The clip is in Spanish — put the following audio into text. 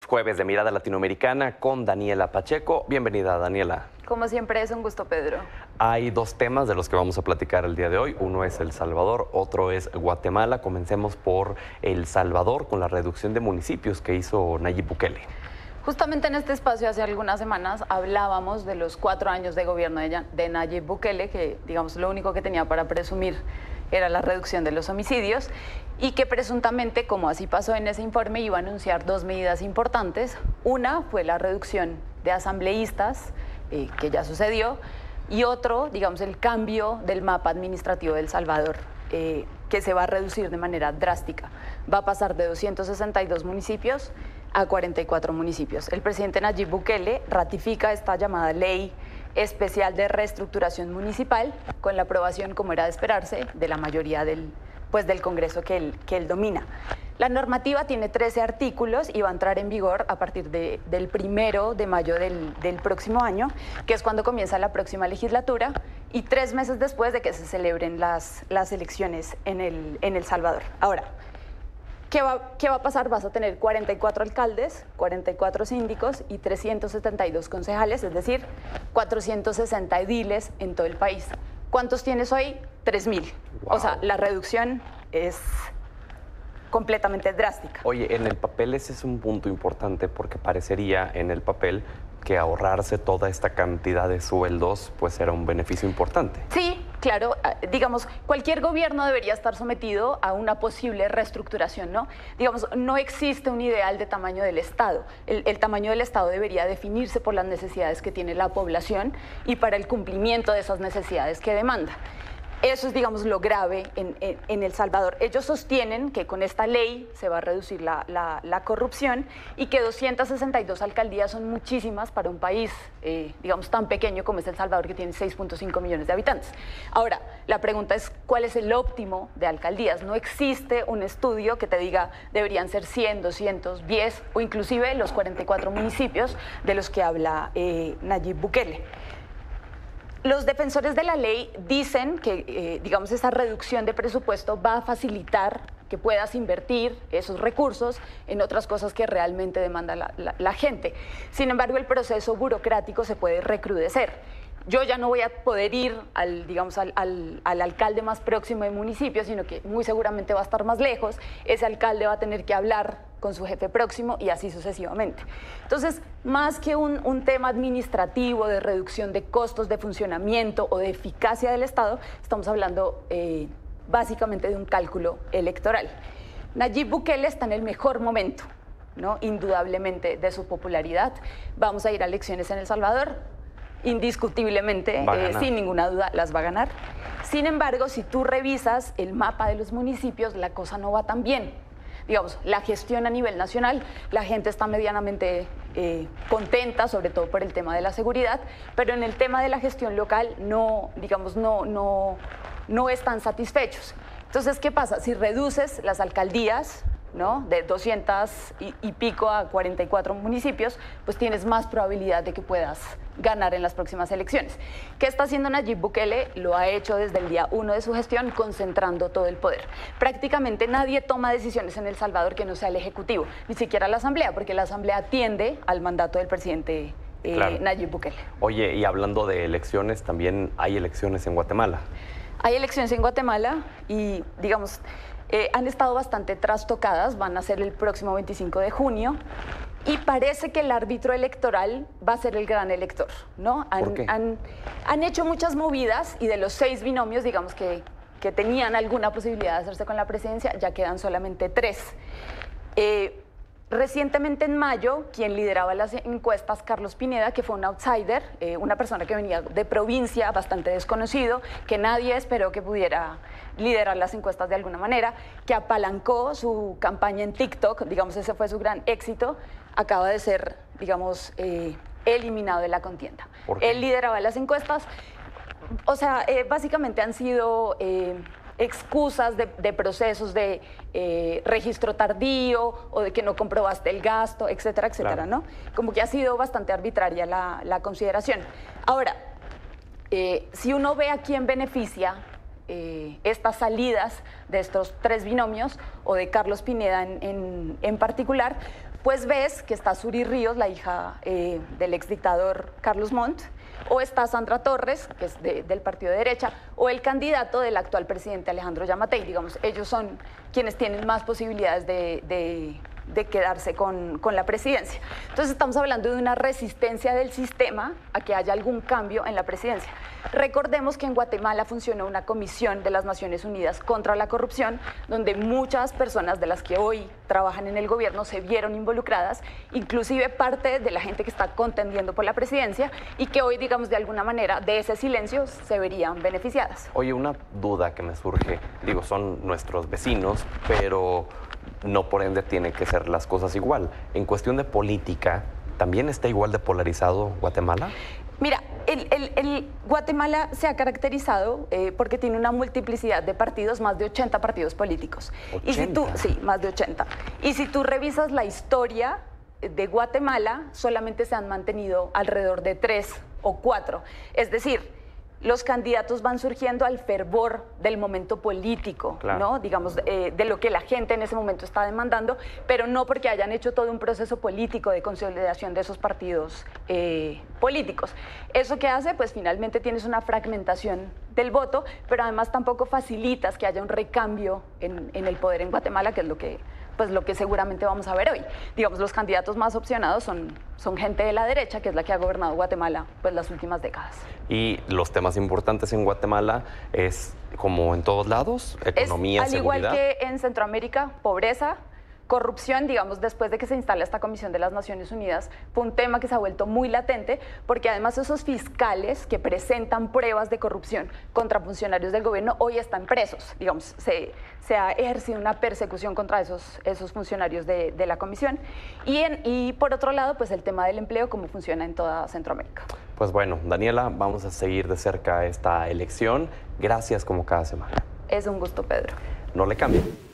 Jueves de Mirada Latinoamericana con Daniela Pacheco. Bienvenida, Daniela. Como siempre, es un gusto, Pedro. Hay dos temas de los que vamos a platicar el día de hoy. Uno es El Salvador, otro es Guatemala. Comencemos por El Salvador con la reducción de municipios que hizo Nayib Bukele. Justamente en este espacio hace algunas semanas hablábamos de los 4 años de gobierno de Nayib Bukele, que digamos lo único que tenía para presumir era la reducción de los homicidios y que presuntamente, como así pasó en ese informe, iba a anunciar 2 medidas importantes. Una fue la reducción de asambleístas, que ya sucedió, y otro, digamos, el cambio del mapa administrativo de El Salvador, que se va a reducir de manera drástica. Va a pasar de 262 municipios a 44 municipios. El presidente Nayib Bukele ratifica esta llamada ley especial de reestructuración municipal con la aprobación, como era de esperarse, de la mayoría del Congreso que él domina. La normativa tiene 13 artículos y va a entrar en vigor a partir del 1 de mayo del próximo año, que es cuando comienza la próxima legislatura, y 3 meses después de que se celebren las elecciones en El Salvador. Ahora, ¿qué va a pasar? Vas a tener 44 alcaldes, 44 síndicos y 372 concejales, es decir, 460 ediles en todo el país. ¿Cuántos tienes hoy? 3.000. Wow. O sea, la reducción es completamente drástica. Oye, en el papel ese es un punto importante porque parecería en el papel que ahorrarse toda esta cantidad de sueldos pues era un beneficio importante. Sí, claro, digamos, cualquier gobierno debería estar sometido a una posible reestructuración, ¿no? Digamos, no existe un ideal de tamaño del Estado. El tamaño del Estado debería definirse por las necesidades que tiene la población y para el cumplimiento de esas necesidades que demanda. Eso es, digamos, lo grave en El Salvador. Ellos sostienen que con esta ley se va a reducir la corrupción y que 262 alcaldías son muchísimas para un país, digamos, tan pequeño como es El Salvador, que tiene 6.5 millones de habitantes. Ahora, la pregunta es, ¿cuál es el óptimo de alcaldías? No existe un estudio que te diga deberían ser 100, 200, 10 o inclusive los 44 municipios de los que habla Nayib Bukele. Los defensores de la ley dicen que, digamos, esa reducción de presupuesto va a facilitar que puedas invertir esos recursos en otras cosas que realmente demanda la gente. Sin embargo, el proceso burocrático se puede recrudecer. Yo ya no voy a poder ir al alcalde más próximo del municipio, sino que muy seguramente va a estar más lejos. Ese alcalde va a tener que hablar con su jefe próximo y así sucesivamente. Entonces, más que un tema administrativo de reducción de costos de funcionamiento o de eficacia del Estado, estamos hablando básicamente de un cálculo electoral. Nayib Bukele está en el mejor momento, ¿no? Indudablemente, de su popularidad. Vamos a ir a elecciones en El Salvador. Indiscutiblemente, sin ninguna duda, las va a ganar. Sin embargo, si tú revisas el mapa de los municipios, la cosa no va tan bien. Digamos, la gestión a nivel nacional, la gente está medianamente contenta, sobre todo por el tema de la seguridad, pero en el tema de la gestión local no están satisfechos. Entonces, ¿qué pasa? Si reduces las alcaldías, ¿no?, de 200 y pico a 44 municipios, pues tienes más probabilidad de que puedas ganar en las próximas elecciones. ¿Qué está haciendo Nayib Bukele? Lo ha hecho desde el día 1 de su gestión, concentrando todo el poder. Prácticamente nadie toma decisiones en El Salvador que no sea el Ejecutivo, ni siquiera la Asamblea, porque la Asamblea atiende al mandato del presidente Nayib Bukele. Oye, y hablando de elecciones, también hay elecciones en Guatemala. Hay elecciones en Guatemala y, digamos, han estado bastante trastocadas, van a ser el próximo 25 de junio y parece que el árbitro electoral va a ser el gran elector, ¿no? ¿Por qué? Han hecho muchas movidas y de los 6 binomios, digamos, que tenían alguna posibilidad de hacerse con la presidencia, ya quedan solamente 3. Recientemente en mayo, quien lideraba las encuestas, Carlos Pineda, que fue un outsider, una persona que venía de provincia, bastante desconocido, que nadie esperó que pudiera liderar las encuestas de alguna manera, que apalancó su campaña en TikTok, digamos, ese fue su gran éxito, acaba de ser, digamos, eliminado de la contienda. ¿Por qué? Él lideraba las encuestas, o sea, básicamente han sido excusas de procesos de registro tardío o de que no comprobaste el gasto, etcétera, etcétera, claro, ¿no? Como que ha sido bastante arbitraria la consideración. Ahora, si uno ve a quién beneficia estas salidas de estos 3 binomios o de Carlos Pineda en particular, pues ves que está Suri Ríos, la hija del exdictador Carlos Montt, o está Sandra Torres, que es del partido de derecha, o el candidato del actual presidente Alejandro Yamatei. Digamos, ellos son quienes tienen más posibilidades de quedarse con la presidencia. Entonces estamos hablando de una resistencia del sistema a que haya algún cambio en la presidencia. Recordemos que en Guatemala funcionó una comisión de las Naciones Unidas contra la corrupción, donde muchas personas de las que hoy trabajan en el gobierno se vieron involucradas, inclusive parte de la gente que está contendiendo por la presidencia y que hoy, digamos, de alguna manera, de ese silencio se verían beneficiadas. Oye, una duda que me surge, digo, son nuestros vecinos, pero no por ende tienen que ser las cosas igual. En cuestión de política, ¿también está igual de polarizado Guatemala? Mira, el Guatemala se ha caracterizado porque tiene una multiplicidad de partidos, más de 80 partidos políticos. 80. Y si tú, sí, más de 80. Y si tú revisas la historia de Guatemala, solamente se han mantenido alrededor de 3 o 4. Es decir, los candidatos van surgiendo al fervor del momento político, claro, ¿no? Digamos, de lo que la gente en ese momento está demandando, pero no porque hayan hecho todo un proceso político de consolidación de esos partidos políticos. ¿Eso qué hace? Pues finalmente tienes una fragmentación del voto, pero además tampoco facilitas que haya un recambio en el poder en Guatemala, que es lo que seguramente vamos a ver hoy. Digamos, los candidatos más opcionados son gente de la derecha, que es la que ha gobernado Guatemala pues las últimas décadas. Y los temas importantes en Guatemala es, como en todos lados, economía, seguridad. Al igual que en Centroamérica, pobreza, corrupción. Digamos, después de que se instala esta Comisión de las Naciones Unidas, fue un tema que se ha vuelto muy latente, porque además esos fiscales que presentan pruebas de corrupción contra funcionarios del gobierno hoy están presos. Digamos, se ha ejercido una persecución contra esos funcionarios de la Comisión. Y por otro lado, pues el tema del empleo, cómo funciona en toda Centroamérica. Pues bueno, Daniela, vamos a seguir de cerca esta elección. Gracias como cada semana. Es un gusto, Pedro. No le cambie.